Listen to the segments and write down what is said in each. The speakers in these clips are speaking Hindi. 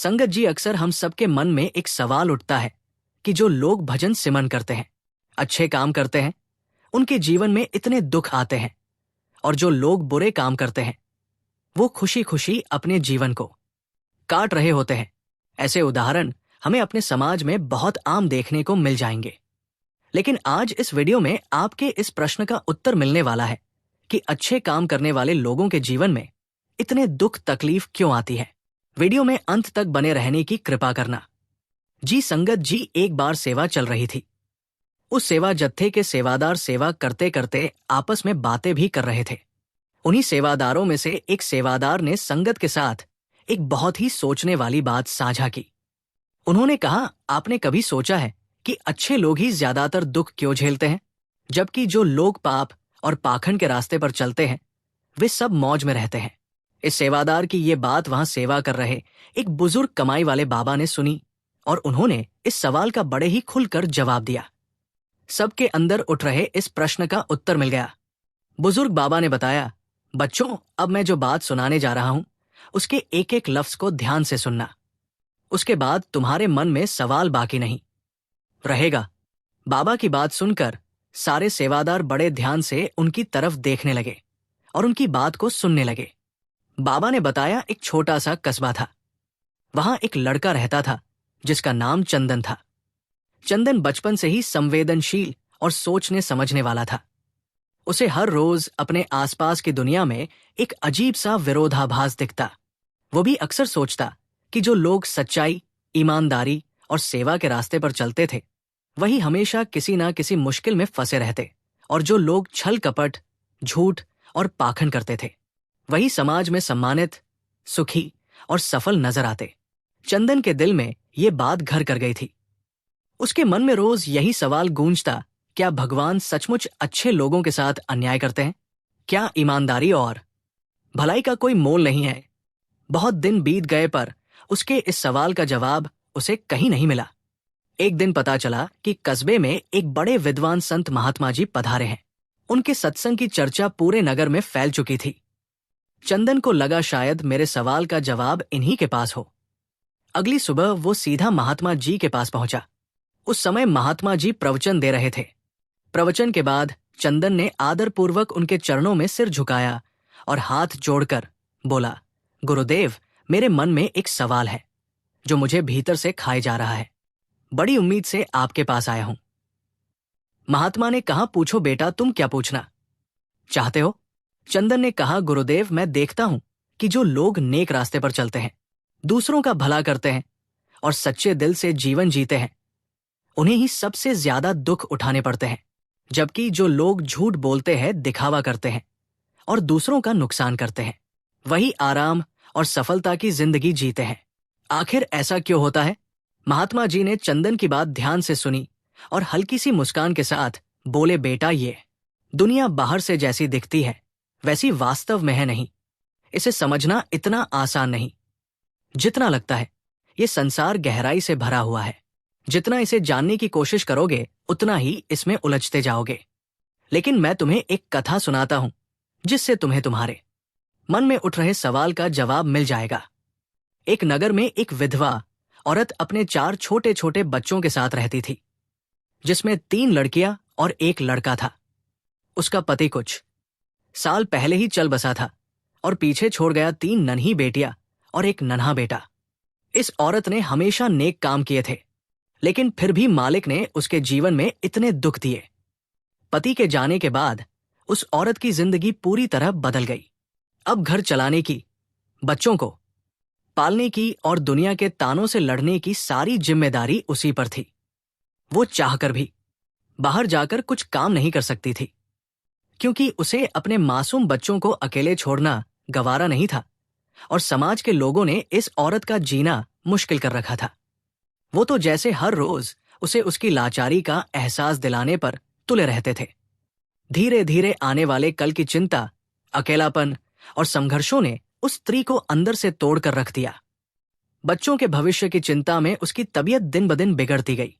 संगत जी, अक्सर हम सबके मन में एक सवाल उठता है कि जो लोग भजन सिमरन करते हैं, अच्छे काम करते हैं, उनके जीवन में इतने दुख आते हैं, और जो लोग बुरे काम करते हैं वो खुशी खुशी अपने जीवन को काट रहे होते हैं। ऐसे उदाहरण हमें अपने समाज में बहुत आम देखने को मिल जाएंगे। लेकिन आज इस वीडियो में आपके इस प्रश्न का उत्तर मिलने वाला है कि अच्छे काम करने वाले लोगों के जीवन में इतने दुख तकलीफ क्यों आती है। वीडियो में अंत तक बने रहने की कृपा करना। जी, संगत जी, एक बार सेवा चल रही थी। उस सेवा जत्थे के सेवादार सेवा करते करते आपस में बातें भी कर रहे थे। उन्हीं सेवादारों में से एक सेवादार ने संगत के साथ एक बहुत ही सोचने वाली बात साझा की। उन्होंने कहा, आपने कभी सोचा है कि अच्छे लोग ही ज्यादातर दुख क्यों झेलते हैं, जबकि जो लोग पाप और पाखंड के रास्ते पर चलते हैं वे सब मौज में रहते हैं। इस सेवादार की ये बात वहां सेवा कर रहे एक बुजुर्ग कमाई वाले बाबा ने सुनी और उन्होंने इस सवाल का बड़े ही खुलकर जवाब दिया। सबके अंदर उठ रहे इस प्रश्न का उत्तर मिल गया। बुजुर्ग बाबा ने बताया, बच्चों, अब मैं जो बात सुनाने जा रहा हूं उसके एक एक लफ्ज को ध्यान से सुनना। उसके बाद तुम्हारे मन में सवाल बाकी नहीं रहेगा। बाबा की बात सुनकर सारे सेवादार बड़े ध्यान से उनकी तरफ देखने लगे और उनकी बात को सुनने लगे। बाबा ने बताया, एक छोटा सा कस्बा था। वहां एक लड़का रहता था जिसका नाम चंदन था। चंदन बचपन से ही संवेदनशील और सोचने समझने वाला था। उसे हर रोज अपने आसपास की दुनिया में एक अजीब सा विरोधाभास दिखता। वो भी अक्सर सोचता कि जो लोग सच्चाई, ईमानदारी और सेवा के रास्ते पर चलते थे वही हमेशा किसी ना किसी मुश्किल में फंसे रहते, और जो लोग छल कपट, झूठ और पाखंड करते थे वही समाज में सम्मानित, सुखी और सफल नजर आते। चंदन के दिल में ये बात घर कर गई थी। उसके मन में रोज यही सवाल गूंजता, क्या भगवान सचमुच अच्छे लोगों के साथ अन्याय करते हैं? क्या ईमानदारी और भलाई का कोई मोल नहीं है? बहुत दिन बीत गए पर उसके इस सवाल का जवाब उसे कहीं नहीं मिला। एक दिन पता चला कि कस्बे में एक बड़े विद्वान संत महात्मा जी पधारे हैं। उनके सत्संग की चर्चा पूरे नगर में फैल चुकी थी। चंदन को लगा शायद मेरे सवाल का जवाब इन्हीं के पास हो। अगली सुबह वो सीधा महात्मा जी के पास पहुंचा। उस समय महात्मा जी प्रवचन दे रहे थे। प्रवचन के बाद चंदन ने आदरपूर्वक उनके चरणों में सिर झुकाया और हाथ जोड़कर बोला, गुरुदेव, मेरे मन में एक सवाल है जो मुझे भीतर से खाए जा रहा है। बड़ी उम्मीद से आपके पास आया हूं। महात्मा ने कहा, पूछो बेटा, तुम क्या पूछना चाहते हो? चंदन ने कहा, गुरुदेव, मैं देखता हूं कि जो लोग नेक रास्ते पर चलते हैं, दूसरों का भला करते हैं और सच्चे दिल से जीवन जीते हैं, उन्हें ही सबसे ज्यादा दुख उठाने पड़ते हैं, जबकि जो लोग झूठ बोलते हैं, दिखावा करते हैं और दूसरों का नुकसान करते हैं, वही आराम और सफलता की जिंदगी जीते हैं। आखिर ऐसा क्यों होता है? महात्मा जी ने चंदन की बात ध्यान से सुनी और हल्की सी मुस्कान के साथ बोले, बेटा, ये दुनिया बाहर से जैसी दिखती है वैसी वास्तव में है नहीं। इसे समझना इतना आसान नहीं जितना लगता है। ये संसार गहराई से भरा हुआ है। जितना इसे जानने की कोशिश करोगे उतना ही इसमें उलझते जाओगे। लेकिन मैं तुम्हें एक कथा सुनाता हूं जिससे तुम्हें तुम्हारे मन में उठ रहे सवाल का जवाब मिल जाएगा। एक नगर में एक विधवा औरत अपने 4 छोटे छोटे बच्चों के साथ रहती थी, जिसमें 3 लड़कियां और 1 लड़का था। उसका पति कुछ साल पहले ही चल बसा था और पीछे छोड़ गया 3 नन्ही बेटियां और 1 नन्हा बेटा। इस औरत ने हमेशा नेक काम किए थे, लेकिन फिर भी मालिक ने उसके जीवन में इतने दुख दिए। पति के जाने के बाद उस औरत की जिंदगी पूरी तरह बदल गई। अब घर चलाने की, बच्चों को पालने की और दुनिया के तानों से लड़ने की सारी जिम्मेदारी उसी पर थी। वो चाहकर भी बाहर जाकर कुछ काम नहीं कर सकती थी, क्योंकि उसे अपने मासूम बच्चों को अकेले छोड़ना गवारा नहीं था और समाज के लोगों ने इस औरत का जीना मुश्किल कर रखा था। वो तो जैसे हर रोज उसे उसकी लाचारी का एहसास दिलाने पर तुले रहते थे। धीरे धीरे आने वाले कल की चिंता, अकेलापन और संघर्षों ने उस स्त्री को अंदर से तोड़कर रख दिया। बच्चों के भविष्य की चिंता में उसकी तबीयत दिन ब दिन बिगड़ती गई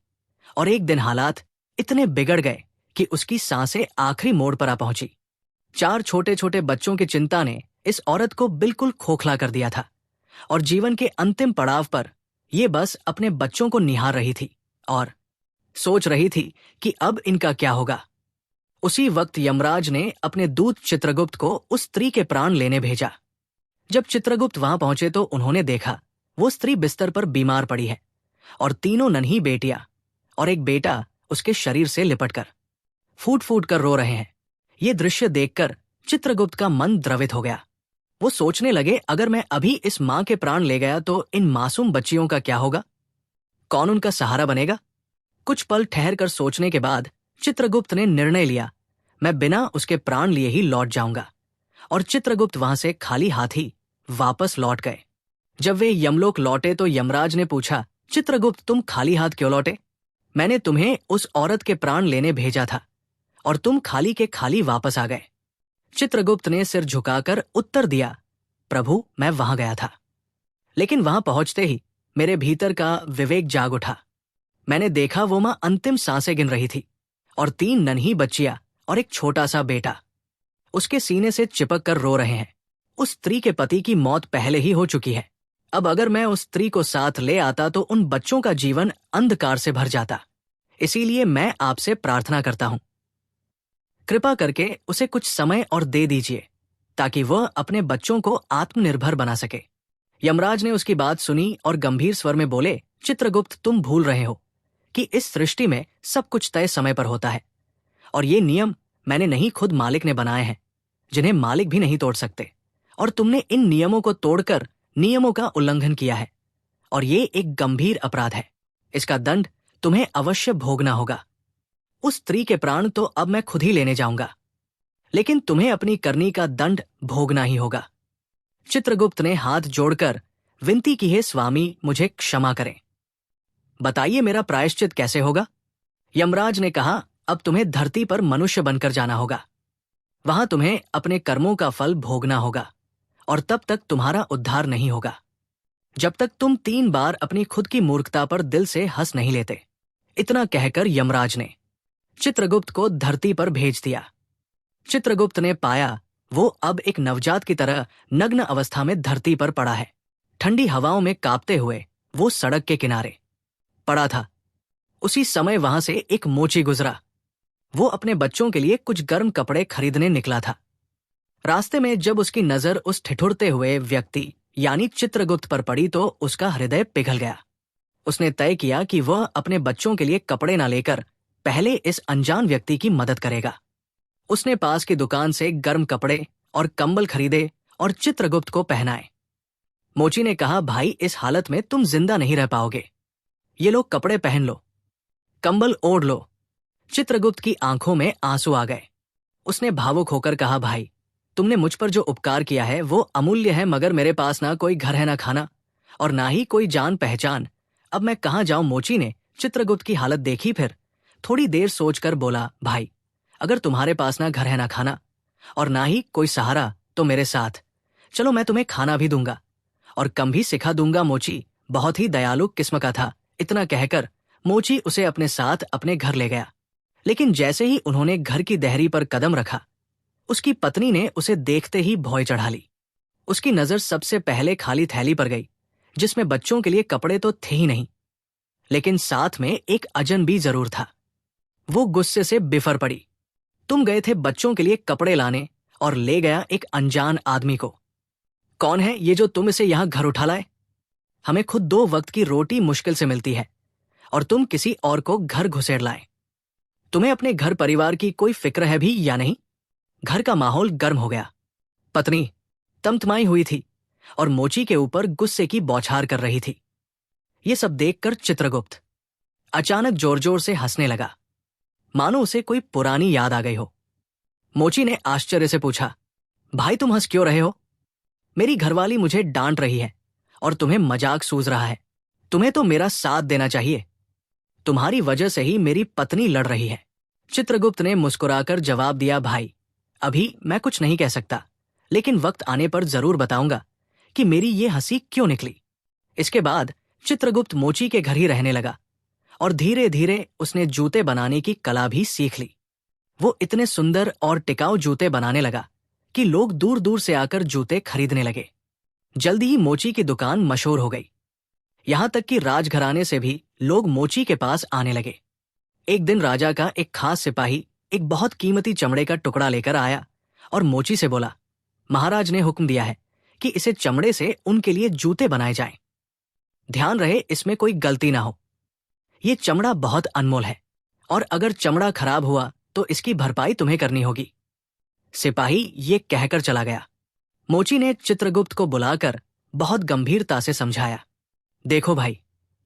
और एक दिन हालात इतने बिगड़ गए कि उसकी सांसें आखिरी मोड़ पर आ पहुंची। 4 छोटे छोटे बच्चों की चिंता ने इस औरत को बिल्कुल खोखला कर दिया था और जीवन के अंतिम पड़ाव पर ये बस अपने बच्चों को निहार रही थी और सोच रही थी कि अब इनका क्या होगा। उसी वक्त यमराज ने अपने दूत चित्रगुप्त को उस स्त्री के प्राण लेने भेजा। जब चित्रगुप्त वहां पहुंचे तो उन्होंने देखा वो स्त्री बिस्तर पर बीमार पड़ी है और तीनों नन्ही बेटियां और एक बेटा उसके शरीर से लिपटकर फूट फूट कर रो रहे हैं। ये दृश्य देखकर चित्रगुप्त का मन द्रवित हो गया। वो सोचने लगे, अगर मैं अभी इस मां के प्राण ले गया तो इन मासूम बच्चियों का क्या होगा? कौन उनका सहारा बनेगा? कुछ पल ठहर कर सोचने के बाद चित्रगुप्त ने निर्णय लिया, मैं बिना उसके प्राण लिए ही लौट जाऊंगा। और चित्रगुप्त वहां से खाली हाथ ही वापस लौट गए। जब वे यमलोक लौटे तो यमराज ने पूछा, चित्रगुप्त तुम खाली हाथ क्यों लौटे? मैंने तुम्हें उस औरत के प्राण लेने भेजा था और तुम खाली के खाली वापस आ गए। चित्रगुप्त ने सिर झुकाकर उत्तर दिया, प्रभु मैं वहां गया था, लेकिन वहां पहुंचते ही मेरे भीतर का विवेक जाग उठा। मैंने देखा वो मां अंतिम सांसें गिन रही थी और 3 नन्ही बच्चियां और एक छोटा सा बेटा उसके सीने से चिपक कर रो रहे हैं। उस स्त्री के पति की मौत पहले ही हो चुकी है। अब अगर मैं उस स्त्री को साथ ले आता तो उन बच्चों का जीवन अंधकार से भर जाता। इसीलिए मैं आपसे प्रार्थना करता हूं, कृपा करके उसे कुछ समय और दे दीजिए ताकि वह अपने बच्चों को आत्मनिर्भर बना सके। यमराज ने उसकी बात सुनी और गंभीर स्वर में बोले, चित्रगुप्त तुम भूल रहे हो कि इस सृष्टि में सब कुछ तय समय पर होता है और ये नियम मैंने नहीं, खुद मालिक ने बनाए हैं, जिन्हें मालिक भी नहीं तोड़ सकते। और तुमने इन नियमों को तोड़कर नियमों का उल्लंघन किया है और ये एक गंभीर अपराध है। इसका दंड तुम्हें अवश्य भोगना होगा। उस स्त्री के प्राण तो अब मैं खुद ही लेने जाऊंगा, लेकिन तुम्हें अपनी करनी का दंड भोगना ही होगा। चित्रगुप्त ने हाथ जोड़कर विनती की, हे स्वामी मुझे क्षमा करें, बताइए मेरा प्रायश्चित कैसे होगा? यमराज ने कहा, अब तुम्हें धरती पर मनुष्य बनकर जाना होगा। वहां तुम्हें अपने कर्मों का फल भोगना होगा और तब तक तुम्हारा उद्धार नहीं होगा जब तक तुम 3 बार अपनी खुद की मूर्खता पर दिल से हंस नहीं लेते। इतना कहकर यमराज ने चित्रगुप्त को धरती पर भेज दिया। चित्रगुप्त ने पाया वो अब एक नवजात की तरह नग्न अवस्था में धरती पर पड़ा है। ठंडी हवाओं में कांपते हुए वो सड़क के किनारे पड़ा था। उसी समय वहां से एक मोची गुजरा। वो अपने बच्चों के लिए कुछ गर्म कपड़े खरीदने निकला था। रास्ते में जब उसकी नजर उस ठिठुरते हुए व्यक्ति यानी चित्रगुप्त पर पड़ी तो उसका हृदय पिघल गया। उसने तय किया कि वह अपने बच्चों के लिए कपड़े न लेकर पहले इस अनजान व्यक्ति की मदद करेगा। उसने पास की दुकान से गर्म कपड़े और कंबल खरीदे और चित्रगुप्त को पहनाए। मोची ने कहा, भाई इस हालत में तुम जिंदा नहीं रह पाओगे, ये लो कपड़े पहन लो, कंबल ओढ़ लो। चित्रगुप्त की आंखों में आंसू आ गए। उसने भावुक होकर कहा, भाई तुमने मुझ पर जो उपकार किया है वो अमूल्य है, मगर मेरे पास ना कोई घर है, ना खाना और ना ही कोई जान पहचान। अब मैं कहाँ जाऊं? मोची ने चित्रगुप्त की हालत देखी, फिर थोड़ी देर सोचकर बोला, भाई अगर तुम्हारे पास ना घर है, ना खाना और ना ही कोई सहारा तो मेरे साथ चलो, मैं तुम्हें खाना भी दूंगा और कम भी सिखा दूंगा। मोची बहुत ही दयालु किस्म का था। इतना कहकर मोची उसे अपने साथ अपने घर ले गया। लेकिन जैसे ही उन्होंने घर की देहरी पर कदम रखा, उसकी पत्नी ने उसे देखते ही भौं चढ़ा ली। उसकी नजर सबसे पहले खाली थैली पर गई जिसमें बच्चों के लिए कपड़े तो थे ही नहीं, लेकिन साथ में एक अजनबी जरूर था। वो गुस्से से बिफर पड़ी, तुम गए थे बच्चों के लिए कपड़े लाने और ले गया एक अनजान आदमी को। कौन है ये जो तुम इसे यहां घर उठा लाए? हमें खुद 2 वक्त की रोटी मुश्किल से मिलती है और तुम किसी और को घर घुसेड़ लाए। तुम्हें अपने घर परिवार की कोई फिक्र है भी या नहीं? घर का माहौल गर्म हो गया। पत्नी तमतमाई हुई थी और मोची के ऊपर गुस्से की बौछार कर रही थी। ये सब देखकर चित्रगुप्त अचानक जोर जोर से हंसने लगा, मानो उसे कोई पुरानी याद आ गई हो। मोची ने आश्चर्य से पूछा, भाई तुम हंस क्यों रहे हो? मेरी घरवाली मुझे डांट रही है और तुम्हें मजाक सूझ रहा है। तुम्हें तो मेरा साथ देना चाहिए, तुम्हारी वजह से ही मेरी पत्नी लड़ रही है। चित्रगुप्त ने मुस्कुराकर जवाब दिया, भाई अभी मैं कुछ नहीं कह सकता, लेकिन वक्त आने पर जरूर बताऊंगा कि मेरी ये हंसी क्यों निकली। इसके बाद चित्रगुप्त मोची के घर ही रहने लगा और धीरे धीरे उसने जूते बनाने की कला भी सीख ली। वो इतने सुंदर और टिकाऊ जूते बनाने लगा कि लोग दूर दूर से आकर जूते खरीदने लगे। जल्दी ही मोची की दुकान मशहूर हो गई। यहां तक कि राजघराने से भी लोग मोची के पास आने लगे। एक दिन राजा का एक खास सिपाही एक बहुत कीमती चमड़े का टुकड़ा लेकर आया और मोची से बोला, महाराज ने हुक्म दिया है कि इसे चमड़े से उनके लिए जूते बनाए जाएं। ध्यान रहे इसमें कोई गलती ना हो। ये चमड़ा बहुत अनमोल है और अगर चमड़ा खराब हुआ तो इसकी भरपाई तुम्हें करनी होगी। सिपाही ये कहकर चला गया। मोची ने चित्रगुप्त को बुलाकर बहुत गंभीरता से समझाया, देखो भाई,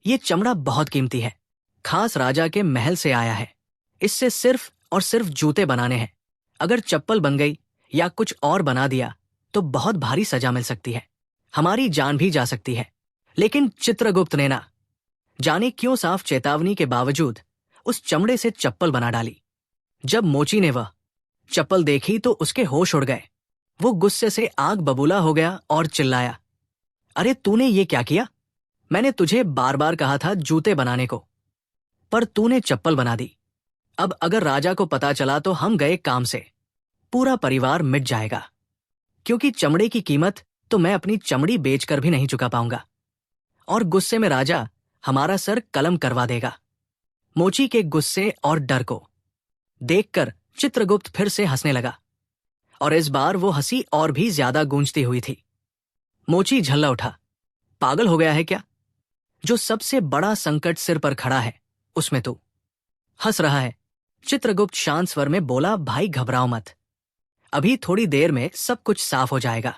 ये चमड़ा बहुत कीमती है, खास राजा के महल से आया है। इससे सिर्फ और सिर्फ जूते बनाने हैं। अगर चप्पल बन गई या कुछ और बना दिया तो बहुत भारी सजा मिल सकती है, हमारी जान भी जा सकती है। लेकिन चित्रगुप्त ने ना जाने क्यों साफ चेतावनी के बावजूद उस चमड़े से चप्पल बना डाली। जब मोची ने वह चप्पल देखी तो उसके होश उड़ गए। वो गुस्से से आग बबूला हो गया और चिल्लाया, अरे तूने ये क्या किया? मैंने तुझे बार बार कहा था जूते बनाने को, पर तूने चप्पल बना दी। अब अगर राजा को पता चला तो हम गए काम से, पूरा परिवार मिट जाएगा, क्योंकि चमड़े की कीमत तो मैं अपनी चमड़ी बेचकर भी नहीं चुका पाऊंगा, और गुस्से में राजा हमारा सर कलम करवा देगा। मोची के गुस्से और डर को देखकर चित्रगुप्त फिर से हंसने लगा, और इस बार वो हंसी और भी ज्यादा गूंजती हुई थी। मोची झल्ला उठा, पागल हो गया है क्या? जो सबसे बड़ा संकट सिर पर खड़ा है उसमें तू हंस रहा है। चित्रगुप्त शांत स्वर में बोला, भाई घबराओ मत, अभी थोड़ी देर में सब कुछ साफ हो जाएगा।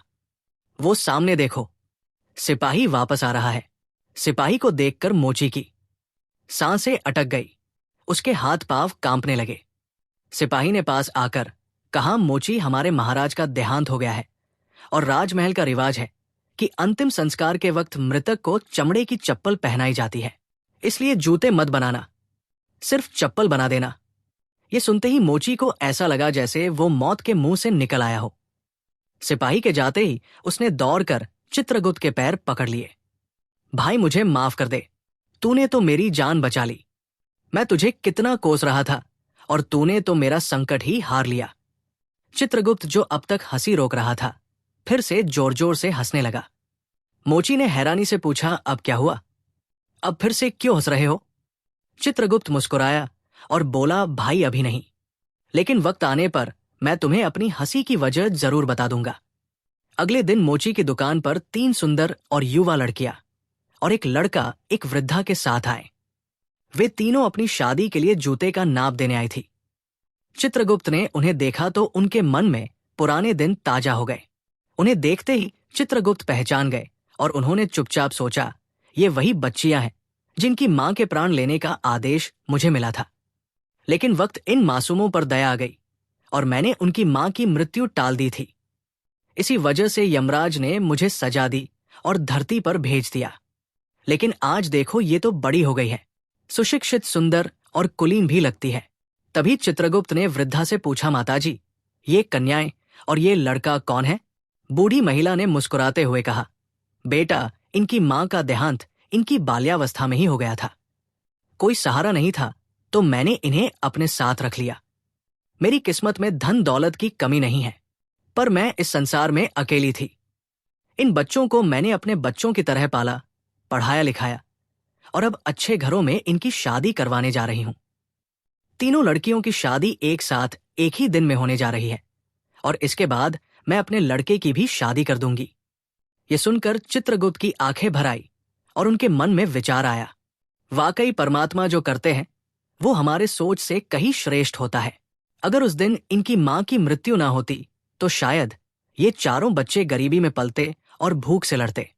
वो सामने देखो, सिपाही वापस आ रहा है। सिपाही को देखकर मोची की सांसें अटक गई, उसके हाथ पांव कांपने लगे। सिपाही ने पास आकर कहा, मोची, हमारे महाराज का देहांत हो गया है और राजमहल का रिवाज है कि अंतिम संस्कार के वक्त मृतक को चमड़े की चप्पल पहनाई जाती है, इसलिए जूते मत बनाना, सिर्फ चप्पल बना देना। ये सुनते ही मोची को ऐसा लगा जैसे वो मौत के मुंह से निकल आया हो। सिपाही के जाते ही उसने दौड़कर चित्रगुप्त के पैर पकड़ लिए। भाई मुझे माफ कर दे, तूने तो मेरी जान बचा ली। मैं तुझे कितना कोस रहा था और तूने तो मेरा संकट ही हार लिया। चित्रगुप्त जो अब तक हंसी रोक रहा था फिर से जोर जोर से हंसने लगा। मोची ने हैरानी से पूछा, अब क्या हुआ? अब फिर से क्यों हंस रहे हो? चित्रगुप्त मुस्कुराया और बोला, भाई अभी नहीं, लेकिन वक्त आने पर मैं तुम्हें अपनी हंसी की वजह जरूर बता दूंगा। अगले दिन मोची की दुकान पर 3 सुंदर और युवा लड़कियां और एक लड़का एक वृद्धा के साथ आए। वे तीनों अपनी शादी के लिए जूते का नाप देने आई थी। चित्रगुप्त ने उन्हें देखा तो उनके मन में पुराने दिन ताजा हो गए। उन्हें देखते ही चित्रगुप्त पहचान गए और उन्होंने चुपचाप सोचा, ये वही बच्चियां हैं जिनकी मां के प्राण लेने का आदेश मुझे मिला था। लेकिन वक्त इन मासूमों पर दया आ गई और मैंने उनकी मां की मृत्यु टाल दी थी। इसी वजह से यमराज ने मुझे सजा दी और धरती पर भेज दिया। लेकिन आज देखो, ये तो बड़ी हो गई है, सुशिक्षित, सुंदर और कुलीन भी लगती है। तभी चित्रगुप्त ने वृद्धा से पूछा, माताजी, ये कन्याएं और ये लड़का कौन है? बूढ़ी महिला ने मुस्कुराते हुए कहा, बेटा, इनकी मां का देहांत इनकी बाल्यावस्था में ही हो गया था। कोई सहारा नहीं था तो मैंने इन्हें अपने साथ रख लिया। मेरी किस्मत में धन दौलत की कमी नहीं है, पर मैं इस संसार में अकेली थी। इन बच्चों को मैंने अपने बच्चों की तरह पाला, पढ़ाया लिखाया और अब अच्छे घरों में इनकी शादी करवाने जा रही हूं। तीनों लड़कियों की शादी एक साथ एक ही दिन में होने जा रही है और इसके बाद मैं अपने लड़के की भी शादी कर दूंगी। ये सुनकर चित्रगुप्त की आंखें भर आई और उनके मन में विचार आया, वाकई परमात्मा जो करते हैं वो हमारे सोच से कहीं श्रेष्ठ होता है। अगर उस दिन इनकी मां की मृत्यु ना होती तो शायद ये चारों बच्चे गरीबी में पलते और भूख से लड़ते।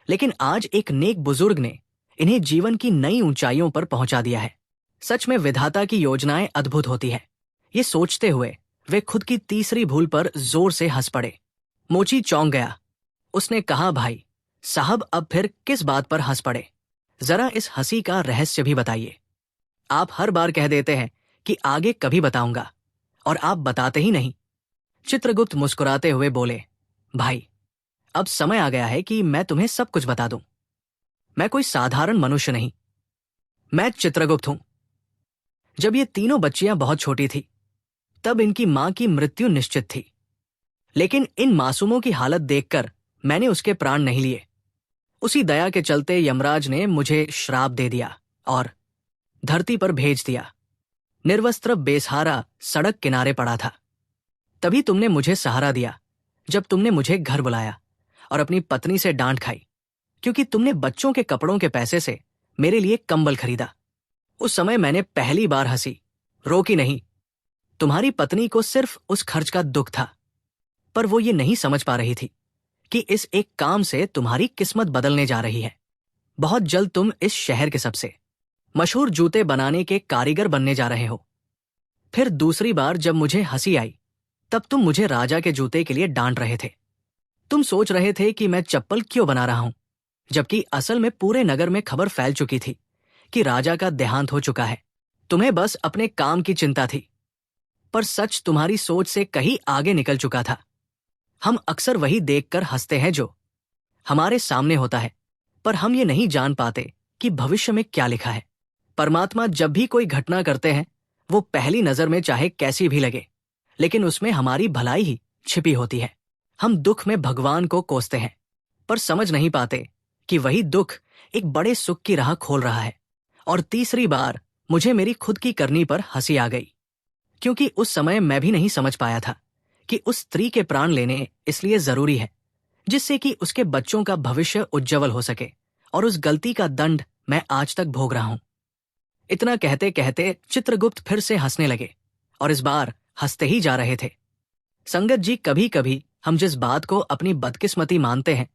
लेकिन आज एक नेक बुजुर्ग ने इन्हें जीवन की नई ऊंचाइयों पर पहुंचा दिया है। सच में विधाता की योजनाएं अद्भुत होती है। ये सोचते हुए वे खुद की तीसरी भूल पर जोर से हंस पड़े। मोची चौंक गया। उसने कहा, भाई साहब, अब फिर किस बात पर हंस पड़े? जरा इस हंसी का रहस्य भी बताइए। आप हर बार कह देते हैं कि आगे कभी बताऊंगा और आप बताते ही नहीं। चित्रगुप्त मुस्कुराते हुए बोले, भाई अब समय आ गया है कि मैं तुम्हें सब कुछ बता दूं। मैं कोई साधारण मनुष्य नहीं, मैं चित्रगुप्त हूं। जब ये तीनों बच्चियां बहुत छोटी थी तब इनकी मां की मृत्यु निश्चित थी, लेकिन इन मासूमों की हालत देखकर मैंने उसके प्राण नहीं लिए। उसी दया के चलते यमराज ने मुझे श्राप दे दिया और धरती पर भेज दिया। निर्वस्त्र बेसहारा सड़क किनारे पड़ा था। तभी तुमने मुझे सहारा दिया जब तुमने मुझे घर बुलाया और अपनी पत्नी से डांट खाई क्योंकि तुमने बच्चों के कपड़ों के पैसे से मेरे लिए कंबल खरीदा। उस समय मैंने पहली बार हंसी, रोकी नहीं। तुम्हारी पत्नी को सिर्फ उस खर्च का दुख था, पर वो ये नहीं समझ पा रही थी कि इस एक काम से तुम्हारी किस्मत बदलने जा रही है। बहुत जल्द तुम इस शहर के सबसे मशहूर जूते बनाने के कारीगर बनने जा रहे हो। फिर दूसरी बार जब मुझे हंसी आई तब तुम मुझे राजा के जूते के लिए डांट रहे थे। तुम सोच रहे थे कि मैं चप्पल क्यों बना रहा हूं, जबकि असल में पूरे नगर में खबर फैल चुकी थी कि राजा का देहांत हो चुका है। तुम्हें बस अपने काम की चिंता थी, पर सच तुम्हारी सोच से कहीं आगे निकल चुका था। हम अक्सर वही देखकर हंसते हैं जो हमारे सामने होता है, पर हम ये नहीं जान पाते कि भविष्य में क्या लिखा है। परमात्मा जब भी कोई घटना करते हैं, वो पहली नजर में चाहे कैसी भी लगे, लेकिन उसमें हमारी भलाई ही छिपी होती है। हम दुख में भगवान को कोसते हैं, पर समझ नहीं पाते कि वही दुख एक बड़े सुख की राह खोल रहा है। और तीसरी बार मुझे मेरी खुद की करनी पर हंसी आ गई, क्योंकि उस समय मैं भी नहीं समझ पाया था कि उस स्त्री के प्राण लेने इसलिए जरूरी है जिससे कि उसके बच्चों का भविष्य उज्जवल हो सके, और उस गलती का दंड मैं आज तक भोग रहा हूं। इतना कहते कहते चित्रगुप्त फिर से हंसने लगे, और इस बार हंसते ही जा रहे थे। संगत जी, कभी कभी हम जिस बात को अपनी बदकिस्मती मानते हैं,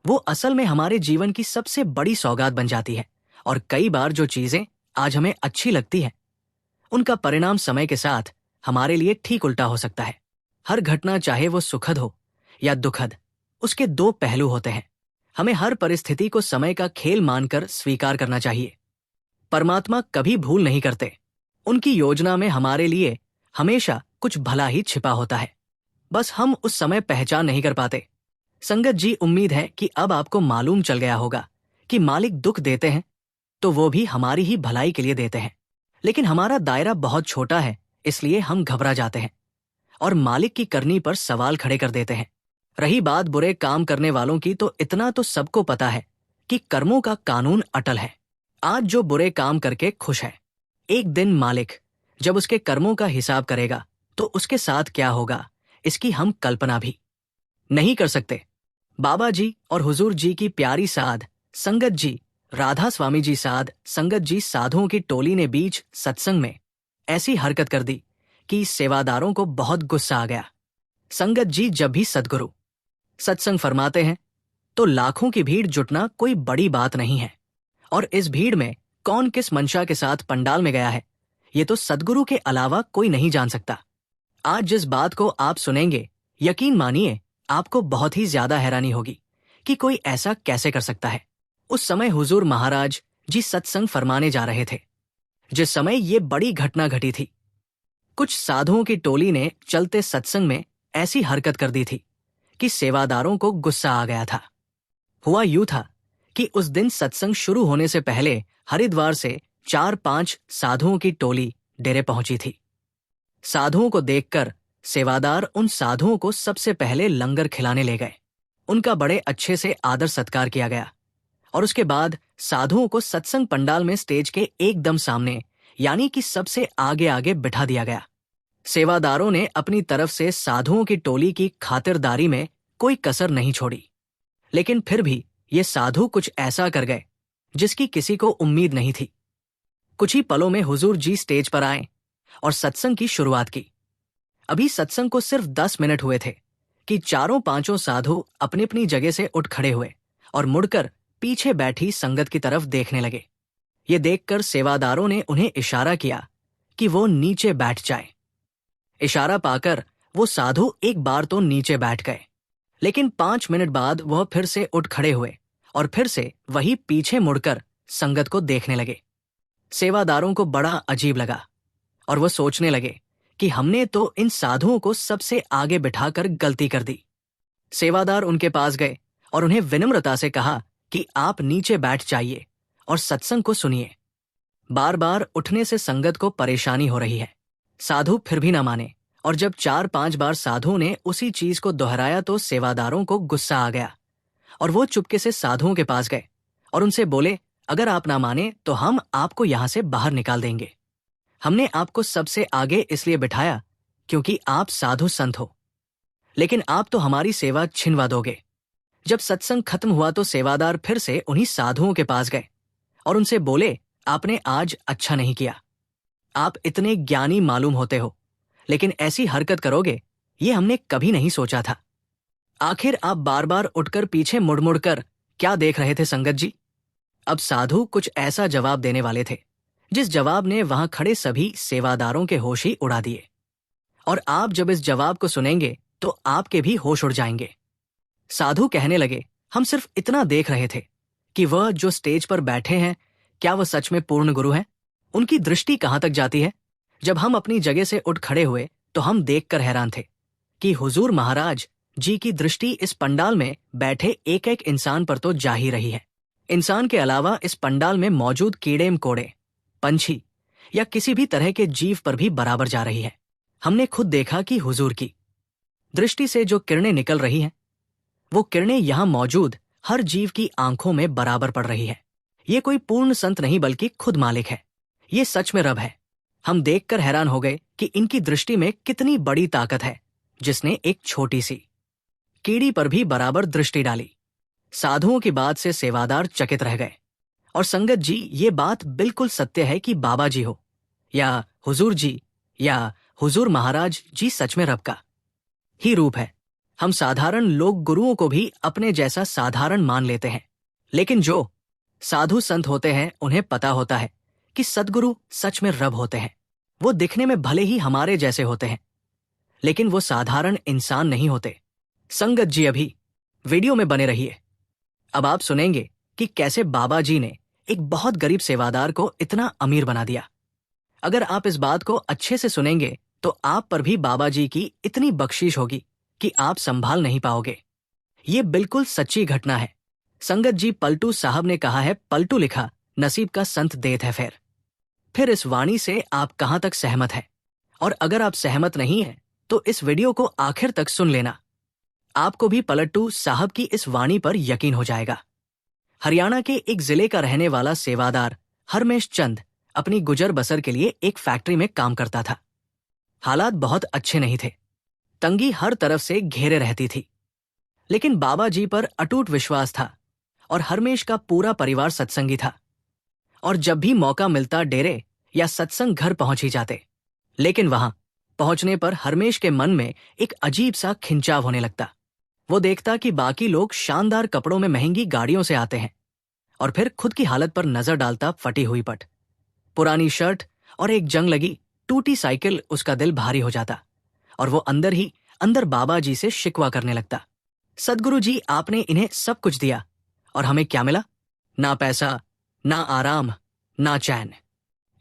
वो असल में हमारे जीवन की सबसे बड़ी सौगात बन जाती है। और कई बार जो चीजें आज हमें अच्छी लगती हैं, उनका परिणाम समय के साथ हमारे लिए ठीक उल्टा हो सकता है। हर घटना, चाहे वो सुखद हो या दुखद, उसके दो पहलू होते हैं। हमें हर परिस्थिति को समय का खेल मानकर स्वीकार करना चाहिए। परमात्मा कभी भूल नहीं करते। उनकी योजना में हमारे लिए हमेशा कुछ भला ही छिपा होता है, बस हम उस समय पहचान नहीं कर पाते। संगत जी, उम्मीद है कि अब आपको मालूम चल गया होगा कि मालिक दुख देते हैं तो वो भी हमारी ही भलाई के लिए देते हैं, लेकिन हमारा दायरा बहुत छोटा है, इसलिए हम घबरा जाते हैं और मालिक की करनी पर सवाल खड़े कर देते हैं। रही बात बुरे काम करने वालों की, तो इतना तो सबको पता है कि कर्मों का कानून अटल है। आज जो बुरे काम करके खुश है, एक दिन मालिक जब उसके कर्मों का हिसाब करेगा तो उसके साथ क्या होगा, इसकी हम कल्पना भी नहीं कर सकते। बाबा जी और हुजूर जी की प्यारी साध संगत जी, राधा स्वामी जी साध संगत जी, साधुओं की टोली ने बीच सत्संग में ऐसी हरकत कर दी कि सेवादारों को बहुत गुस्सा आ गया। संगत जी, जब भी सद्गुरु सत्संग फरमाते हैं तो लाखों की भीड़ जुटना कोई बड़ी बात नहीं है, और इस भीड़ में कौन किस मंशा के साथ पंडाल में गया है, ये तो सद्गुरु के अलावा कोई नहीं जान सकता। आज जिस बात को आप सुनेंगे, यकीन मानिए आपको बहुत ही ज्यादा हैरानी होगी कि कोई ऐसा कैसे कर सकता है। उस समय हुजूर महाराज जी सत्संग फरमाने जा रहे थे, जिस समय ये बड़ी घटना घटी थी। कुछ साधुओं की टोली ने चलते सत्संग में ऐसी हरकत कर दी थी कि सेवादारों को गुस्सा आ गया था। हुआ यूं था कि उस दिन सत्संग शुरू होने से पहले हरिद्वार से 4-5 साधुओं की टोली डेरे पहुंची थी। साधुओं को देखकर सेवादार उन साधुओं को सबसे पहले लंगर खिलाने ले गए। उनका बड़े अच्छे से आदर सत्कार किया गया, और उसके बाद साधुओं को सत्संग पंडाल में स्टेज के एकदम सामने, यानी कि सबसे आगे आगे बिठा दिया गया। सेवादारों ने अपनी तरफ से साधुओं की टोली की खातिरदारी में कोई कसर नहीं छोड़ी, लेकिन फिर भी ये साधु कुछ ऐसा कर गए जिसकी किसी को उम्मीद नहीं थी। कुछ ही पलों में हुजूर जी स्टेज पर आए और सत्संग की शुरुआत की। अभी सत्संग को सिर्फ 10 मिनट हुए थे कि चारों पांचों साधु अपनी अपनी जगह से उठ खड़े हुए और मुड़कर पीछे बैठी संगत की तरफ देखने लगे। ये देखकर सेवादारों ने उन्हें इशारा किया कि वो नीचे बैठ जाए। इशारा पाकर वो साधु एक बार तो नीचे बैठ गए, लेकिन 5 मिनट बाद वह फिर से उठ खड़े हुए और फिर से वही पीछे मुड़कर संगत को देखने लगे। सेवादारों को बड़ा अजीब लगा और वो सोचने लगे कि हमने तो इन साधुओं को सबसे आगे बिठाकर गलती कर दी। सेवादार उनके पास गए और उन्हें विनम्रता से कहा कि आप नीचे बैठ जाइए और सत्संग को सुनिए। बार बार उठने से संगत को परेशानी हो रही है। साधु फिर भी न माने और जब 4-5 बार साधुओं ने उसी चीज को दोहराया तो सेवादारों को गुस्सा आ गया और वो चुपके से साधुओं के पास गए और उनसे बोले, अगर आप ना माने तो हम आपको यहां से बाहर निकाल देंगे। हमने आपको सबसे आगे इसलिए बिठाया क्योंकि आप साधु संत हो, लेकिन आप तो हमारी सेवा छिनवा दोगे। जब सत्संग खत्म हुआ तो सेवादार फिर से उन्हीं साधुओं के पास गए और उनसे बोले, आपने आज अच्छा नहीं किया। आप इतने ज्ञानी मालूम होते हो, लेकिन ऐसी हरकत करोगे ये हमने कभी नहीं सोचा था। आखिर आप बार बार उठकर पीछे मुड़ मुड़ कर क्या देख रहे थे संगत जी? अब साधु कुछ ऐसा जवाब देने वाले थे जिस जवाब ने वहां खड़े सभी सेवादारों के होश ही उड़ा दिए। और आप जब इस जवाब को सुनेंगे तो आपके भी होश उड़ जाएंगे। साधु कहने लगे, हम सिर्फ इतना देख रहे थे कि वह जो स्टेज पर बैठे हैं, क्या वह सच में पूर्ण गुरु हैं? उनकी दृष्टि कहां तक जाती है? जब हम अपनी जगह से उठ खड़े हुए तो हम देखकर हैरान थे कि हुजूर महाराज जी की दृष्टि इस पंडाल में बैठे एक एक इंसान पर तो जा ही रही है। इंसान के अलावा इस पंडाल में मौजूद कीड़े मकोड़े, पंछी या किसी भी तरह के जीव पर भी बराबर जा रही है। हमने खुद देखा कि हुजूर की दृष्टि से जो किरणें निकल रही हैं, वो किरणें यहां मौजूद हर जीव की आंखों में बराबर पड़ रही है। ये कोई पूर्ण संत नहीं बल्कि खुद मालिक है। ये सच में रब है। हम देखकर हैरान हो गए कि इनकी दृष्टि में कितनी बड़ी ताकत है, जिसने एक छोटी सी कीड़ी पर भी बराबर दृष्टि डाली। साधुओं की बात से सेवादार चकित रह गए। और संगत जी, ये बात बिल्कुल सत्य है कि बाबा जी हो या हुजूर जी या हुजूर महाराज जी सच में रब का ही रूप है। हम साधारण लोग गुरुओं को भी अपने जैसा साधारण मान लेते हैं, लेकिन जो साधु संत होते हैं उन्हें पता होता है कि सद्गुरु सच में रब होते हैं। वो दिखने में भले ही हमारे जैसे होते हैं, लेकिन वो साधारण इंसान नहीं होते। संगत जी, अभी वीडियो में बने रहिए। अब आप सुनेंगे कि कैसे बाबा जी ने एक बहुत गरीब सेवादार को इतना अमीर बना दिया। अगर आप इस बात को अच्छे से सुनेंगे तो आप पर भी बाबा जी की इतनी बख्शीश होगी कि आप संभाल नहीं पाओगे। ये बिल्कुल सच्ची घटना है। संगत जी, पलटू साहब ने कहा है, पलटू लिखा, नसीब का संत देत है फेर। फिर इस वाणी से आप कहां तक सहमत हैं? और अगर आप सहमत नहीं हैं तो इस वीडियो को आखिर तक सुन लेना। आपको भी पलटू साहब की इस वाणी पर यकीन हो जाएगा। हरियाणा के एक जिले का रहने वाला सेवादार हरमेश चंद अपनी गुजर बसर के लिए एक फैक्ट्री में काम करता था। हालात बहुत अच्छे नहीं थे। तंगी हर तरफ से घेरे रहती थी, लेकिन बाबा जी पर अटूट विश्वास था और हरमेश का पूरा परिवार सत्संगी था। और जब भी मौका मिलता डेरे या सत्संग घर पहुंच ही जाते। लेकिन वहां पहुंचने पर हरमेश के मन में एक अजीब सा खिंचाव होने लगता। वो देखता कि बाकी लोग शानदार कपड़ों में महंगी गाड़ियों से आते हैं और फिर खुद की हालत पर नजर डालता फटी हुई पट, पुरानी शर्ट और एक जंग लगी टूटी साइकिल। उसका दिल भारी हो जाता और वो अंदर ही अंदर बाबा जी से शिकवा करने लगता। सद्गुरु जी, आपने इन्हें सब कुछ दिया और हमें क्या मिला? ना पैसा, ना आराम, ना चैन।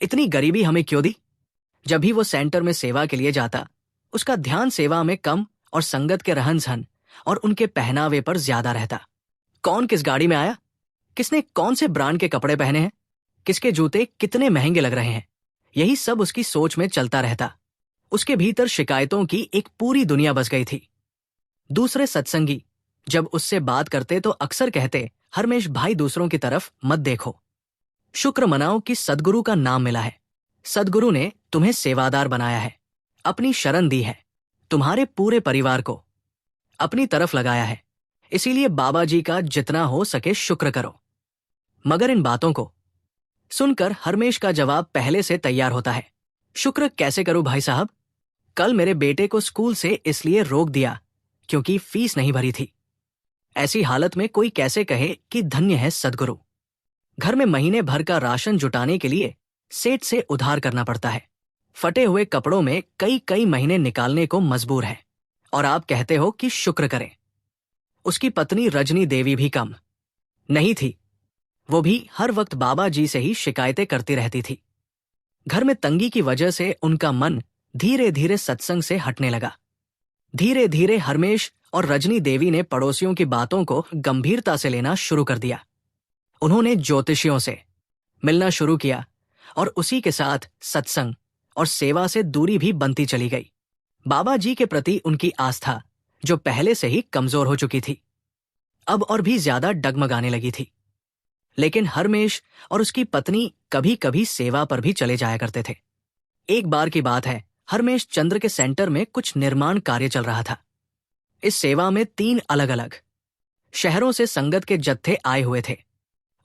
इतनी गरीबी हमें क्यों दी? जब भी वो सेंटर में सेवा के लिए जाता, उसका ध्यान सेवा में कम और संगत के रहन सहन और उनके पहनावे पर ज्यादा रहता। कौन किस गाड़ी में आया, किसने कौन से ब्रांड के कपड़े पहने हैं, किसके जूते कितने महंगे लग रहे हैं, यही सब उसकी सोच में चलता रहता। उसके भीतर शिकायतों की एक पूरी दुनिया बस गई थी। दूसरे सत्संगी जब उससे बात करते तो अक्सर कहते, हरमेश भाई, दूसरों की तरफ मत देखो, शुक्र मनाओ कि सद्गुरु का नाम मिला है। सद्गुरु ने तुम्हें सेवादार बनाया है, अपनी शरण दी है, तुम्हारे पूरे परिवार को अपनी तरफ लगाया है। इसीलिए बाबा जी का जितना हो सके शुक्र करो। मगर इन बातों को सुनकर हरमेश का जवाब पहले से तैयार होता है। शुक्र कैसे करूं भाई साहब? कल मेरे बेटे को स्कूल से इसलिए रोक दिया क्योंकि फीस नहीं भरी थी। ऐसी हालत में कोई कैसे कहे कि धन्य है सद्गुरु? घर में महीने भर का राशन जुटाने के लिए सेठ से उधार करना पड़ता है। फटे हुए कपड़ों में कई कई महीने निकालने को मजबूर है और आप कहते हो कि शुक्र करें। उसकी पत्नी रजनी देवी भी कम नहीं थी। वो भी हर वक्त बाबा जी से ही शिकायतें करती रहती थी। घर में तंगी की वजह से उनका मन धीरे धीरे सत्संग से हटने लगा। धीरे धीरे हरमेश और रजनी देवी ने पड़ोसियों की बातों को गंभीरता से लेना शुरू कर दिया। उन्होंने ज्योतिषियों से मिलना शुरू किया और उसी के साथ सत्संग और सेवा से दूरी भी बनती चली गई। बाबा जी के प्रति उनकी आस्था, जो पहले से ही कमजोर हो चुकी थी, अब और भी ज्यादा डगमगाने लगी थी। लेकिन हरमेश और उसकी पत्नी कभी कभी सेवा पर भी चले जाया करते थे। एक बार की बात है, हरमेश चंद्र के सेंटर में कुछ निर्माण कार्य चल रहा था। इस सेवा में 3 अलग अलग शहरों से संगत के जत्थे आए हुए थे।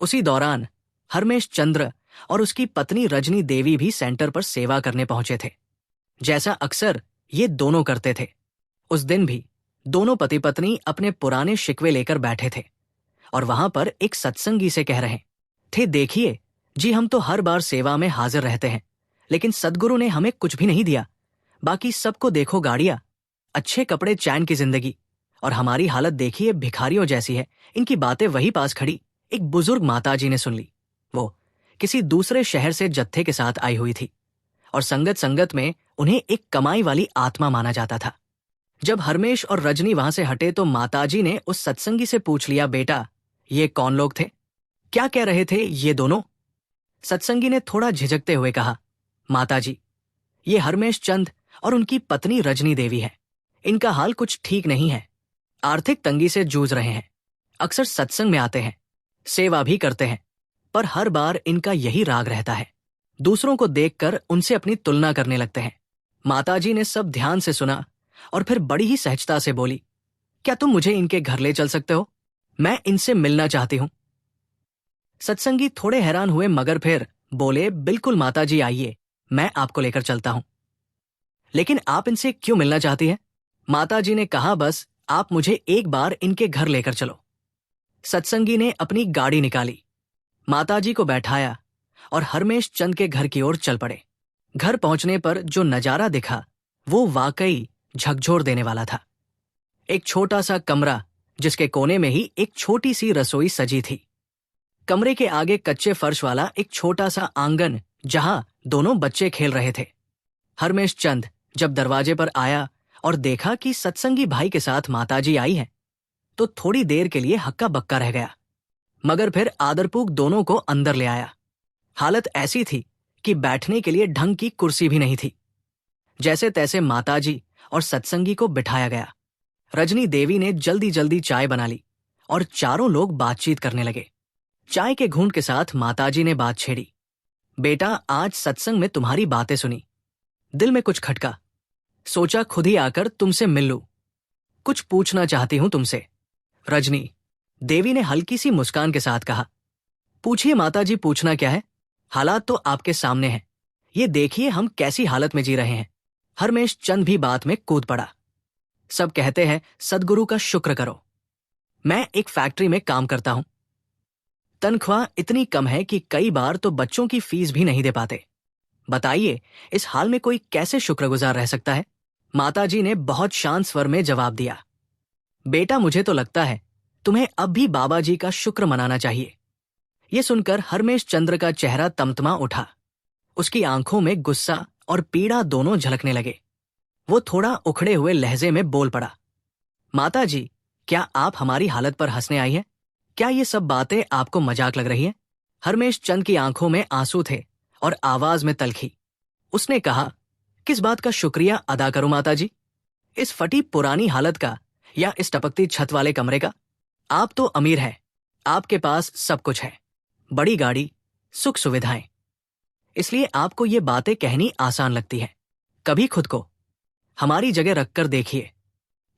उसी दौरान हरमेश चंद्र और उसकी पत्नी रजनी देवी भी सेंटर पर सेवा करने पहुंचे थे, जैसा अक्सर ये दोनों करते थे। उस दिन भी दोनों पति पत्नी अपने पुराने शिकवे लेकर बैठे थे और वहां पर एक सत्संगी से कह रहे थे, देखिए जी, हम तो हर बार सेवा में हाजिर रहते हैं, लेकिन सदगुरु ने हमें कुछ भी नहीं दिया। बाकी सबको देखो गाड़ियां, अच्छे कपड़े, चैन की जिंदगी, और हमारी हालत देखिए भिखारियों जैसी है। इनकी बातें वही पास खड़ी एक बुजुर्ग माताजी ने सुन ली। वो किसी दूसरे शहर से जत्थे के साथ आई हुई थी और संगत संगत में उन्हें एक कमाई वाली आत्मा माना जाता था। जब हरमेश और रजनी वहां से हटे तो माताजी ने उस सत्संगी से पूछ लिया, बेटा ये कौन लोग थे, क्या कह रहे थे ये दोनों? सत्संगी ने थोड़ा झिझकते हुए कहा, माताजी ये हरमेश चंद और उनकी पत्नी रजनी देवी है। इनका हाल कुछ ठीक नहीं है, आर्थिक तंगी से जूझ रहे हैं। अक्सर सत्संग में आते हैं, सेवा भी करते हैं, पर हर बार इनका यही राग रहता है, दूसरों को देखकर उनसे अपनी तुलना करने लगते हैं। माताजी ने सब ध्यान से सुना और फिर बड़ी ही सहजता से बोली, क्या तुम मुझे इनके घर ले चल सकते हो? मैं इनसे मिलना चाहती हूं। सत्संगी थोड़े हैरान हुए मगर फिर बोले, बिल्कुल माताजी, आइए, मैं आपको लेकर चलता हूं। लेकिन आप इनसे क्यों मिलना चाहती हैं? माताजी ने कहा, बस आप मुझे एक बार इनके घर लेकर चलो। सत्संगी ने अपनी गाड़ी निकाली, माताजी को बैठाया और हरमेश चंद के घर की ओर चल पड़े। घर पहुंचने पर जो नजारा दिखा वो वाकई झकझोर देने वाला था। एक छोटा सा कमरा जिसके कोने में ही एक छोटी सी रसोई सजी थी। कमरे के आगे कच्चे फर्श वाला एक छोटा सा आंगन जहां दोनों बच्चे खेल रहे थे। हरमेश चंद जब दरवाजे पर आया और देखा कि सत्संगी भाई के साथ माताजी आई है तो थोड़ी देर के लिए हक्का बक्का रह गया, मगर फिर आदरपूर्वक दोनों को अंदर ले आया। हालत ऐसी थी कि बैठने के लिए ढंग की कुर्सी भी नहीं थी। जैसे तैसे माताजी और सत्संगी को बिठाया गया। रजनी देवी ने जल्दी जल्दी चाय बना ली और चारों लोग बातचीत करने लगे। चाय के घूंट के साथ माताजी ने बात छेड़ी, बेटा आज सत्संग में तुम्हारी बातें सुनी, दिल में कुछ खटका, सोचा खुद ही आकर तुमसे मिल लूं, कुछ पूछना चाहती हूं तुमसे। रजनी देवी ने हल्की सी मुस्कान के साथ कहा, पूछिए माताजी, पूछना क्या है? हालात तो आपके सामने हैं, ये देखिए हम कैसी हालत में जी रहे हैं। हरमेश चंद भी बात में कूद पड़ा। सब कहते हैं सदगुरु का शुक्र करो। मैं एक फैक्ट्री में काम करता हूं, तनख्वाह इतनी कम है कि कई बार तो बच्चों की फीस भी नहीं दे पाते। बताइए इस हाल में कोई कैसे शुक्रगुजार रह सकता है? माताजी ने बहुत शांत स्वर में जवाब दिया, बेटा मुझे तो लगता है तुम्हें अब भी बाबा जी का शुक्र मनाना चाहिए। ये सुनकर हरमेश चंद्र का चेहरा तमतमा उठा। उसकी आंखों में गुस्सा और पीड़ा दोनों झलकने लगे। वो थोड़ा उखड़े हुए लहजे में बोल पड़ा, माताजी क्या आप हमारी हालत पर हंसने आई हैं? क्या ये सब बातें आपको मजाक लग रही है? हरमेश चंद की आंखों में आंसू थे और आवाज में तलखी। उसने कहा, किस बात का शुक्रिया अदा करूं माताजी? इस फटी पुरानी हालत का या इस टपकती छत वाले कमरे का? आप तो अमीर हैं, आपके पास सब कुछ है, बड़ी गाड़ी, सुख सुविधाएं, इसलिए आपको ये बातें कहनी आसान लगती है। कभी खुद को हमारी जगह रखकर देखिए,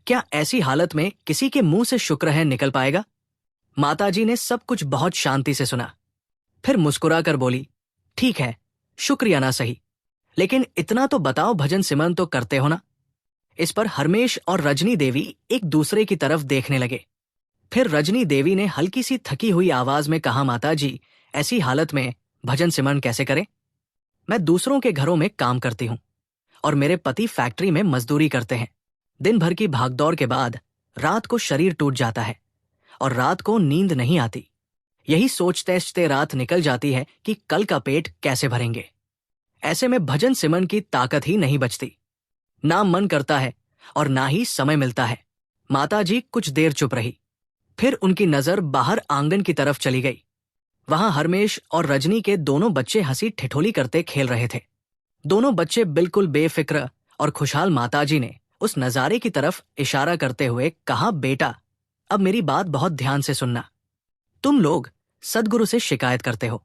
क्या ऐसी हालत में किसी के मुंह से शुक्र है निकल पाएगा? माताजी ने सब कुछ बहुत शांति से सुना, फिर मुस्कुराकर बोली, ठीक है, शुक्रिया ना सही, लेकिन इतना तो बताओ भजन सिमरन तो करते हो ना? इस पर हरमेश और रजनी देवी एक दूसरे की तरफ देखने लगे। फिर रजनी देवी ने हल्की सी थकी हुई आवाज में कहा, माताजी ऐसी हालत में भजन सिमरन कैसे करें? मैं दूसरों के घरों में काम करती हूं और मेरे पति फैक्ट्री में मजदूरी करते हैं। दिन भर की भागदौड़ के बाद रात को शरीर टूट जाता है और रात को नींद नहीं आती। यही सोचते सोचते रात निकल जाती है कि कल का पेट कैसे भरेंगे। ऐसे में भजन सिमरन की ताकत ही नहीं बचती, ना मन करता है और ना ही समय मिलता है। माताजी कुछ देर चुप रही, फिर उनकी नजर बाहर आंगन की तरफ चली गई। वहां हरमेश और रजनी के दोनों बच्चे हंसी ठिठोली करते खेल रहे थे। दोनों बच्चे बिल्कुल बेफिक्र और खुशहाल। माताजी ने उस नजारे की तरफ इशारा करते हुए कहा, बेटा अब मेरी बात बहुत ध्यान से सुनना। तुम लोग सद्गुरु से शिकायत करते हो,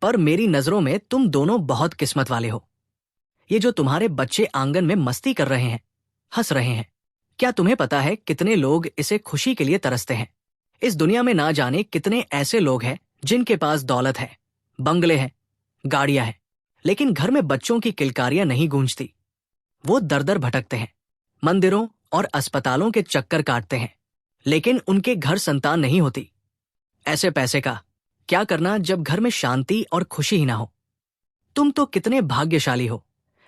पर मेरी नजरों में तुम दोनों बहुत किस्मत वाले हो। ये जो तुम्हारे बच्चे आंगन में मस्ती कर रहे हैं, हंस रहे हैं, क्या तुम्हें पता है कितने लोग इसे खुशी के लिए तरसते हैं? इस दुनिया में ना जाने कितने ऐसे लोग हैं जिनके पास दौलत है, बंगले हैं, गाड़ियां हैं, लेकिन घर में बच्चों की किलकारियां नहीं गूंजती। वो दर दर भटकते हैं, मंदिरों और अस्पतालों के चक्कर काटते हैं, लेकिन उनके घर संतान नहीं होती। ऐसे पैसे का क्या करना जब घर में शांति और खुशी ही ना हो? तुम तो कितने भाग्यशाली हो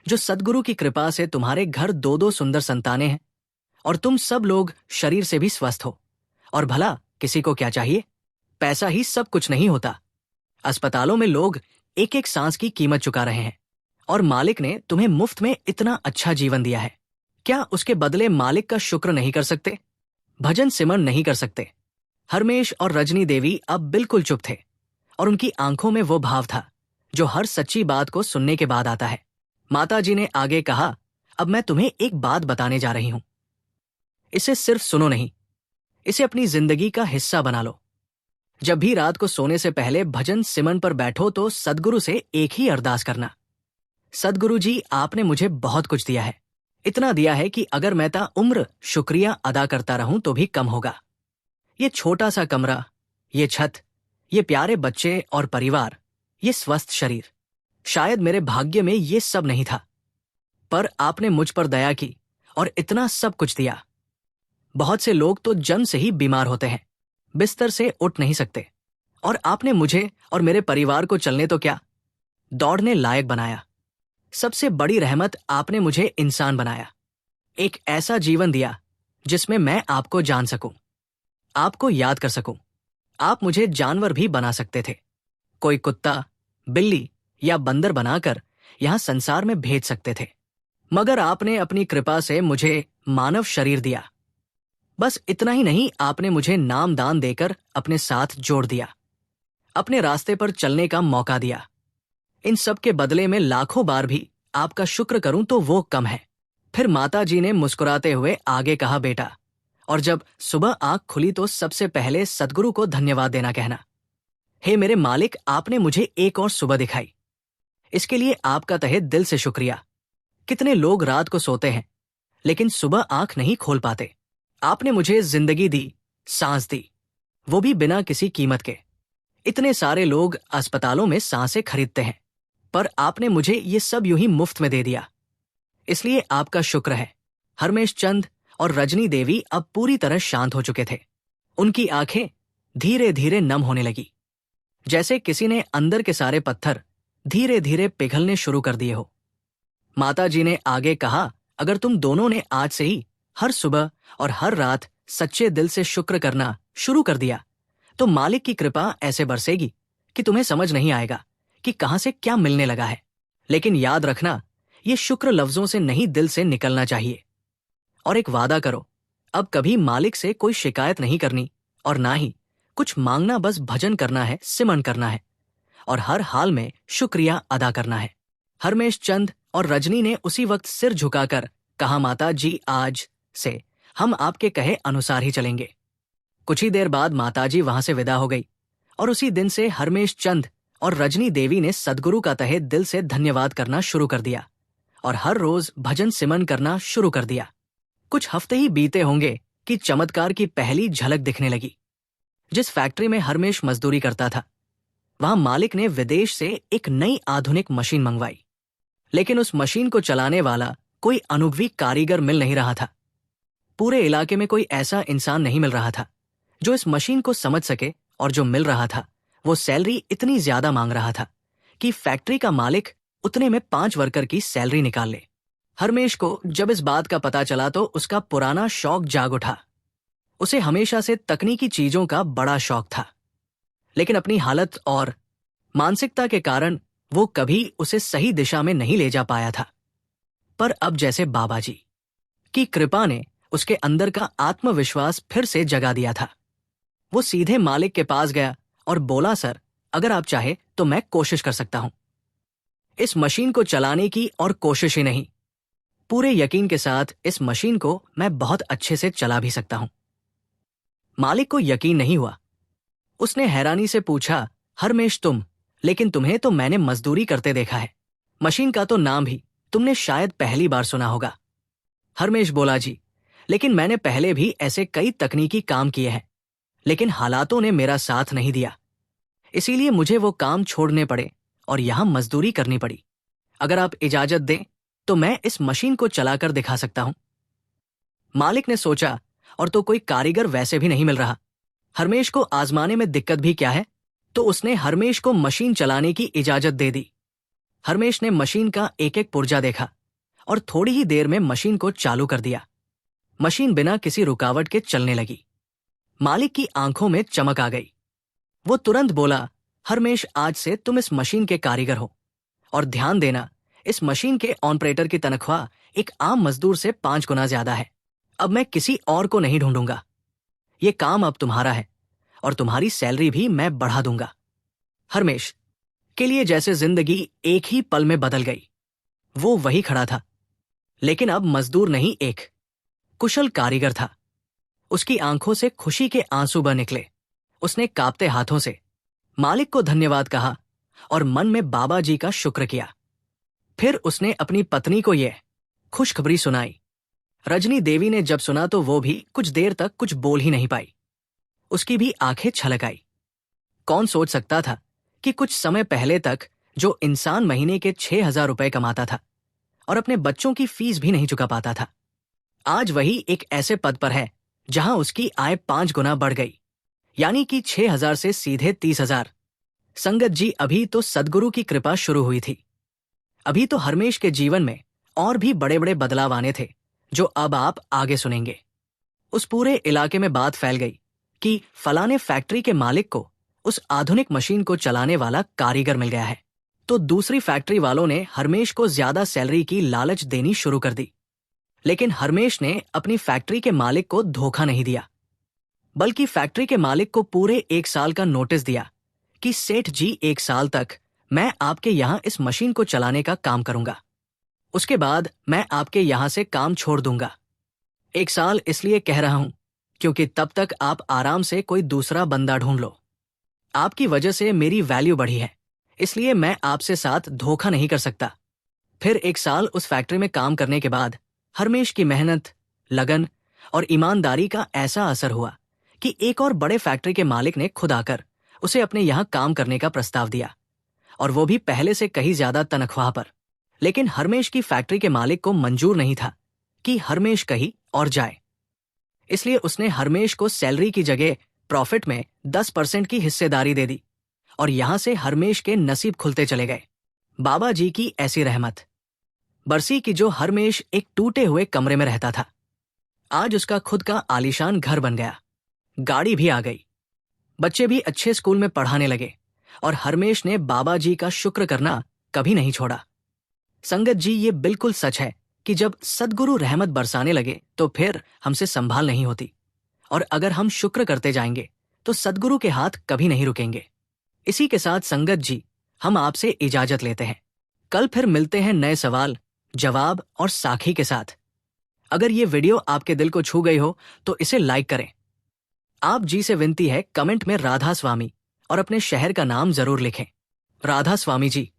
जो सद्गुरु की कृपा से तुम्हारे घर दो दो सुंदर संतानें हैं, और तुम सब लोग शरीर से भी स्वस्थ हो। और भला किसी को क्या चाहिए? पैसा ही सब कुछ नहीं होता। अस्पतालों में लोग एक एक सांस की कीमत चुका रहे हैं, और मालिक ने तुम्हें मुफ्त में इतना अच्छा जीवन दिया है। क्या उसके बदले मालिक का शुक्र नहीं कर सकते? भजन सिमरन नहीं कर सकते? हरमेश और रजनी देवी अब बिल्कुल चुप थे, और उनकी आंखों में वो भाव था जो हर सच्ची बात को सुनने के बाद आता है। माताजी ने आगे कहा, अब मैं तुम्हें एक बात बताने जा रही हूं। इसे सिर्फ सुनो नहीं, इसे अपनी जिंदगी का हिस्सा बना लो। जब भी रात को सोने से पहले भजन सिमरन पर बैठो तो सद्गुरु से एक ही अरदास करना, सद्गुरु जी, आपने मुझे बहुत कुछ दिया है, इतना दिया है कि अगर मैं ता उम्र शुक्रिया अदा करता रहूं तो भी कम होगा। ये छोटा सा कमरा, ये छत, ये प्यारे बच्चे और परिवार, ये स्वस्थ शरीर, शायद मेरे भाग्य में ये सब नहीं था, पर आपने मुझ पर दया की और इतना सब कुछ दिया। बहुत से लोग तो जन्म से ही बीमार होते हैं, बिस्तर से उठ नहीं सकते, और आपने मुझे और मेरे परिवार को चलने तो क्या, दौड़ने लायक बनाया। सबसे बड़ी रहमत, आपने मुझे इंसान बनाया, एक ऐसा जीवन दिया जिसमें मैं आपको जान सकूं, आपको याद कर सकूं। आप मुझे जानवर भी बना सकते थे, कोई कुत्ता, बिल्ली या बंदर बनाकर यहां संसार में भेज सकते थे, मगर आपने अपनी कृपा से मुझे मानव शरीर दिया। बस इतना ही नहीं, आपने मुझे नाम दान देकर अपने साथ जोड़ दिया, अपने रास्ते पर चलने का मौका दिया। इन सब के बदले में लाखों बार भी आपका शुक्र करूं तो वो कम है। फिर माताजी ने मुस्कुराते हुए आगे कहा, बेटा, और जब सुबह आंख खुली तो सबसे पहले सद्गुरु को धन्यवाद देना कहना। हे मेरे मालिक, आपने मुझे एक और सुबह दिखाई, इसके लिए आपका तहे दिल से शुक्रिया। कितने लोग रात को सोते हैं लेकिन सुबह आंख नहीं खोल पाते। आपने मुझे जिंदगी दी, सांस दी, वो भी बिना किसी कीमत के। इतने सारे लोग अस्पतालों में सांसें खरीदते हैं, पर आपने मुझे ये सब यूं ही मुफ्त में दे दिया, इसलिए आपका शुक्र है। हरमेश चंद और रजनी देवी अब पूरी तरह शांत हो चुके थे। उनकी आंखें धीरे धीरे नम होने लगी, जैसे किसी ने अंदर के सारे पत्थर धीरे धीरे पिघलने शुरू कर दिए हो। माताजी ने आगे कहा, अगर तुम दोनों ने आज से ही हर सुबह और हर रात सच्चे दिल से शुक्र करना शुरू कर दिया तो मालिक की कृपा ऐसे बरसेगी कि तुम्हें समझ नहीं आएगा कि कहां से क्या मिलने लगा है। लेकिन याद रखना, ये शुक्र लफ्जों से नहीं, दिल से निकलना चाहिए। और एक वादा करो, अब कभी मालिक से कोई शिकायत नहीं करनी और ना ही कुछ मांगना, बस भजन करना है, सिमरन करना है और हर हाल में शुक्रिया अदा करना है। हरमेश चंद और रजनी ने उसी वक्त सिर झुकाकर कहा, माता जी, आज से हम आपके कहे अनुसार ही चलेंगे। कुछ ही देर बाद माताजी वहां से विदा हो गई, और उसी दिन से हरमेश चंद और रजनी देवी ने सद्गुरु का तहे दिल से धन्यवाद करना शुरू कर दिया और हर रोज भजन सिमरन करना शुरू कर दिया। कुछ हफ्ते ही बीते होंगे कि चमत्कार की पहली झलक दिखने लगी। जिस फैक्ट्री में हरमेश मजदूरी करता था, वहां मालिक ने विदेश से एक नई आधुनिक मशीन मंगवाई, लेकिन उस मशीन को चलाने वाला कोई अनुभवी कारीगर मिल नहीं रहा था। पूरे इलाके में कोई ऐसा इंसान नहीं मिल रहा था जो इस मशीन को समझ सके, और जो मिल रहा था वो सैलरी इतनी ज्यादा मांग रहा था कि फैक्ट्री का मालिक उतने में 5 वर्कर की सैलरी निकाल ले। हरमेश को जब इस बात का पता चला तो उसका पुराना शौक जाग उठा। उसे हमेशा से तकनीकी चीजों का बड़ा शौक था, लेकिन अपनी हालत और मानसिकता के कारण वो कभी उसे सही दिशा में नहीं ले जा पाया था। पर अब जैसे बाबा जी की कृपा ने उसके अंदर का आत्मविश्वास फिर से जगा दिया था। वो सीधे मालिक के पास गया और बोला, सर, अगर आप चाहे तो मैं कोशिश कर सकता हूं इस मशीन को चलाने की, और कोशिश ही नहीं, पूरे यकीन के साथ इस मशीन को मैं बहुत अच्छे से चला भी सकता हूं। मालिक को यकीन नहीं हुआ। उसने हैरानी से पूछा, हरमेश तुम? लेकिन तुम्हें तो मैंने मजदूरी करते देखा है। मशीन का तो नाम भी तुमने शायद पहली बार सुना होगा। हरमेश बोला, जी, लेकिन मैंने पहले भी ऐसे कई तकनीकी काम किए हैं, लेकिन हालातों ने मेरा साथ नहीं दिया, इसीलिए मुझे वो काम छोड़ने पड़े और यहां मजदूरी करनी पड़ी। अगर आप इजाजत दें तो मैं इस मशीन को चलाकर दिखा सकता हूं। मालिक ने सोचा, और तो कोई कारीगर वैसे भी नहीं मिल रहा, हरमेश को आजमाने में दिक्कत भी क्या है। तो उसने हरमेश को मशीन चलाने की इजाजत दे दी। हरमेश ने मशीन का एक एक पुर्जा देखा और थोड़ी ही देर में मशीन को चालू कर दिया। मशीन बिना किसी रुकावट के चलने लगी। मालिक की आंखों में चमक आ गई। वो तुरंत बोला, हरमेश, आज से तुम इस मशीन के कारीगर हो, और ध्यान देना, इस मशीन के ऑपरेटर की तनख्वाह एक आम मजदूर से 5 गुना ज्यादा है। अब मैं किसी और को नहीं ढूंढूंगा। ये काम अब तुम्हारा है और तुम्हारी सैलरी भी मैं बढ़ा दूंगा। हरमेश के लिए जैसे जिंदगी एक ही पल में बदल गई। वो वही खड़ा था, लेकिन अब मजदूर नहीं, एक कुशल कारीगर था। उसकी आंखों से खुशी के आंसू बह निकले। उसने कांपते हाथों से मालिक को धन्यवाद कहा और मन में बाबा जी का शुक्र किया। फिर उसने अपनी पत्नी को यह खुशखबरी सुनाई। रजनी देवी ने जब सुना तो वो भी कुछ देर तक कुछ बोल ही नहीं पाई। उसकी भी आंखें छलक आई। कौन सोच सकता था कि कुछ समय पहले तक जो इंसान महीने के 6,000 रुपए कमाता था और अपने बच्चों की फीस भी नहीं चुका पाता था, आज वही एक ऐसे पद पर है जहां उसकी आय 5 गुना बढ़ गई, यानी कि 6,000 से सीधे 30,000। संगत जी, अभी तो सद्गुरु की कृपा शुरू हुई थी। अभी तो हरमेश के जीवन में और भी बड़े बड़े बदलाव आने थे, जो अब आप आगे सुनेंगे। उस पूरे इलाके में बात फैल गई कि फलाने फैक्ट्री के मालिक को उस आधुनिक मशीन को चलाने वाला कारीगर मिल गया है। तो दूसरी फैक्ट्री वालों ने हरमेश को ज्यादा सैलरी की लालच देनी शुरू कर दी। लेकिन हरमेश ने अपनी फैक्ट्री के मालिक को धोखा नहीं दिया, बल्कि फैक्ट्री के मालिक को पूरे 1 साल का नोटिस दिया कि सेठ जी, 1 साल तक मैं आपके यहां इस मशीन को चलाने का काम करूंगा। उसके बाद मैं आपके यहां से काम छोड़ दूंगा। 1 साल इसलिए कह रहा हूं क्योंकि तब तक आप आराम से कोई दूसरा बंदा ढूंढ लो। आपकी वजह से मेरी वैल्यू बढ़ी है, इसलिए मैं आपसे साथ धोखा नहीं कर सकता। फिर 1 साल उस फैक्ट्री में काम करने के बाद हरमेश की मेहनत, लगन और ईमानदारी का ऐसा असर हुआ कि एक और बड़े फैक्ट्री के मालिक ने खुद आकर उसे अपने यहां काम करने का प्रस्ताव दिया, और वो भी पहले से कहीं ज्यादा तनख्वाह पर। लेकिन हरमेश की फैक्ट्री के मालिक को मंजूर नहीं था कि हरमेश कहीं और जाए, इसलिए उसने हरमेश को सैलरी की जगह प्रॉफिट में 10% की हिस्सेदारी दे दी, और यहां से हरमेश के नसीब खुलते चले गए। बाबा जी की ऐसी रहमत बरसी कि जो हरमेश एक टूटे हुए कमरे में रहता था, आज उसका खुद का आलीशान घर बन गया। गाड़ी भी आ गई, बच्चे भी अच्छे स्कूल में पढ़ाने लगे, और हरमेश ने बाबा जी का शुक्र करना कभी नहीं छोड़ा। संगत जी, ये बिल्कुल सच है कि जब सद्गुरु रहमत बरसाने लगे तो फिर हमसे संभाल नहीं होती, और अगर हम शुक्र करते जाएंगे तो सद्गुरु के हाथ कभी नहीं रुकेंगे। इसी के साथ संगत जी, हम आपसे इजाजत लेते हैं। कल फिर मिलते हैं नए सवाल, जवाब और साखी के साथ। अगर ये वीडियो आपके दिल को छू गई हो तो इसे लाइक करें। आप जी से विनती है, कमेंट में राधा स्वामी और अपने शहर का नाम जरूर लिखें। राधा स्वामी जी।